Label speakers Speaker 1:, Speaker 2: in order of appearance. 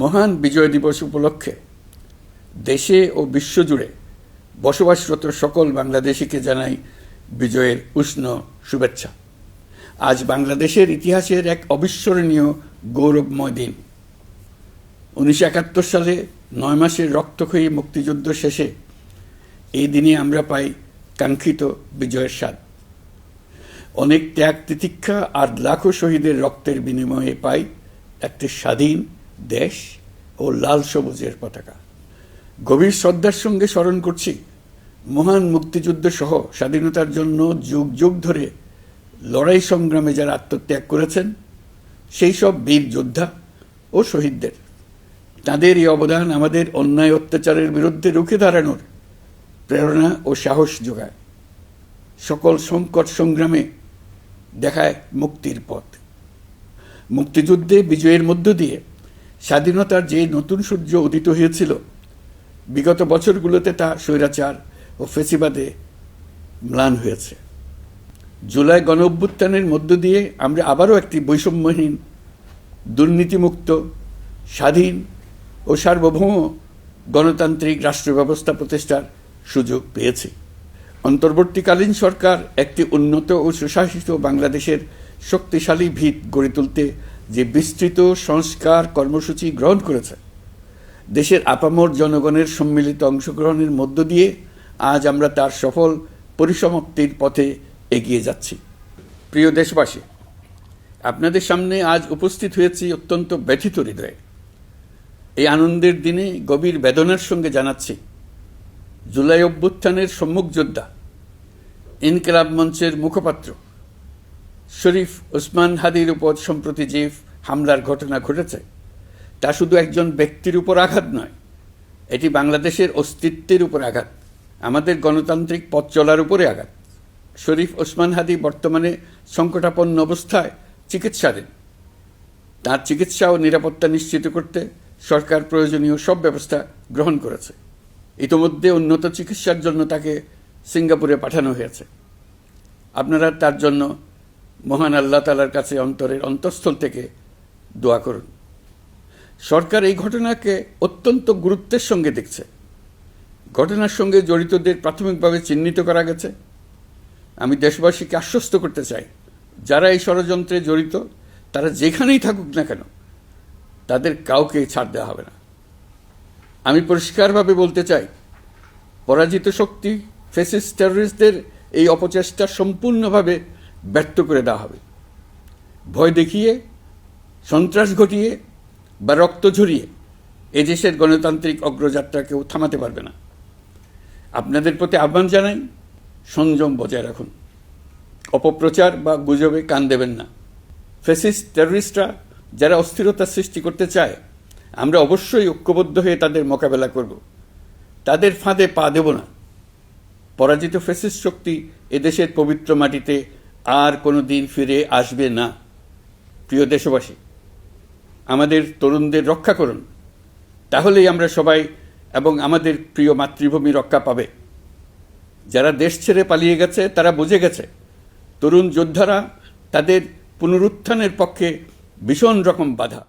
Speaker 1: মহান বিজয় দিবস উপলক্ষে দেশে ও বিশ্বজুড়ে বসবাসরত সকল বাংলাদেশিকে জানাই বিজয়ের উষ্ণ শুভেচ্ছা। আজ বাংলাদেশের ইতিহাসের এক অবিস্মরণীয় গৌরবময় দিন। 1971 সালে 9 মাসের রক্তক্ষয়ী মুক্তিযুদ্ধ শেষে এই দিনে আমরা পাই কাঙ্ক্ষিত বিজয়ের স্বাদ। অনেক ত্যাগ তিতিক্ষা আর লাখো শহীদের রক্তের বিনিময়ে পাই একটি স্বাধীন দেশ ও লাল সবুজের পতাকা। গভীর শ্রদ্ধার সঙ্গে স্মরণ করছি মহান মুক্তিযুদ্ধ সহ স্বাধীনতার জন্য যুগ যুগ ধরে লড়াই সংগ্রামে যারা আত্মত্যাগ করেছেন সেই সব বীর যোদ্ধা ও শহীদদের। তাদের এই অবদান আমাদের অন্যায় অত্যাচারের বিরুদ্ধে রুখে দাঁড়ানোর প্রেরণা ও সাহস যোগায়, সকল সংকট সংগ্রামে দেখায় মুক্তির পথ। মুক্তিযুদ্ধে বিজয়ের মধ্য দিয়ে স্বাধীনতার যে নতুন সূর্য উদিত হয়েছিল, বিগত বছরগুলোতে তা স্বৈরাচার ও ফেসিবাদে ম্লান হয়েছে। জুলাই গণ অভ্যুত্থানের মধ্য দিয়ে আমরা আবারও একটি বৈষম্যহীন, দুর্নীতিমুক্ত, স্বাধীন ও সার্বভৌম গণতান্ত্রিক রাষ্ট্র ব্যবস্থা প্রতিষ্ঠার সুযোগ পেয়েছি। অন্তর্বর্তীকালীন সরকার একটি উন্নত ও সুশাসিত বাংলাদেশের শক্তিশালী ভিত গড়ে তুলতে যে বিস্তৃত সংস্কার কর্মসূচি গ্রহণ করেছে, দেশের আপামর জনগণের সম্মিলিত অংশগ্রহণের মধ্য দিয়ে আজ আমরা তার সফল পরিসমাপ্তির পথে এগিয়ে যাচ্ছি। প্রিয় দেশবাসী, আপনাদের সামনে আজ উপস্থিত হয়েছি অত্যন্ত ব্যথিত হৃদয়ে। এই আনন্দের দিনে গভীর বেদনার সঙ্গে জানাচ্ছি, জুলাই অভ্যুত্থানের সম্মুখ যোদ্ধা, ইনকিলাব মঞ্চের মুখপাত্র শরীফ ওসমান হাদির উপর সম্প্রতি যে হামলার ঘটনা ঘটেছে, তা শুধু একজন ব্যক্তির উপর আঘাত নয়, এটি বাংলাদেশের অস্তিত্বের উপর আঘাত, আমাদের গণতান্ত্রিক পথ চলার উপরে আঘাত। শরীফ ওসমান হাদি বর্তমানে সংকটাপন্ন অবস্থায় চিকিৎসাধীন। তার চিকিৎসা ও নিরাপত্তা নিশ্চিত করতে সরকার প্রয়োজনীয় সব ব্যবস্থা গ্রহণ করেছে। ইতোমধ্যে উন্নত চিকিৎসার জন্য তাকে সিঙ্গাপুরে পাঠানো হয়েছে। আপনারা তার জন্য মহান আল্লাহ তাআলার কাছে অন্তরের অন্তঃস্থল থেকে দোয়া করুন। সরকার এই ঘটনাকে অত্যন্ত গুরুত্বের সঙ্গে দেখছে। ঘটনার সঙ্গে জড়িতদের প্রাথমিকভাবে চিহ্নিত করা গেছে। আমি দেশবাসীকে আশ্বস্ত করতে চাই, যারা এই ষড়যন্ত্রে জড়িত তারা যেখানেই থাকুক না কেন, তাদের কাউকে ছাড় দেওয়া হবে না। আমি পরিষ্কারভাবে বলতে চাই, পরাজিত শক্তি ফ্যাসিস্ট টেররিস্টদের এই অপচেষ্টা সম্পূর্ণভাবে ব্যর্থ করে দেওয়া হবে। ভয় দেখিয়ে, সন্ত্রাস ঘটিয়ে বা রক্ত ঝরিয়ে এদেশের গণতান্ত্রিক অগ্রযাত্রা কেউ থামাতে পারবে না। আপনাদের প্রতি আহ্বান জানাই, সংযম বজায় রাখুন, অপপ্রচার বা গুজবে কান দেবেন না। ফ্যাসিস্ট টেররিস্টরা যারা অস্থিরতা সৃষ্টি করতে চায়, আমরা অবশ্যই ঐক্যবদ্ধ হয়ে তাদের মোকাবেলা করব, তাদের ফাঁদে পা দেব না। পরাজিত ফ্যাসিস্ট শক্তি এদেশের পবিত্র মাটিতে আর কোনো দিন ফিরে আসবে না। প্রিয় দেশবাসী, আমাদের তরুণদের রক্ষা করুন, তাহলেই আমরা সবাই এবং আমাদের প্রিয় মাতৃভূমি রক্ষা পাবে। যারা দেশ ছেড়ে পালিয়ে গেছে তারা বুঝে গেছে, তরুণ যোদ্ধারা তাদের পুনরুত্থানের পক্ষে ভীষণ রকম বাধা।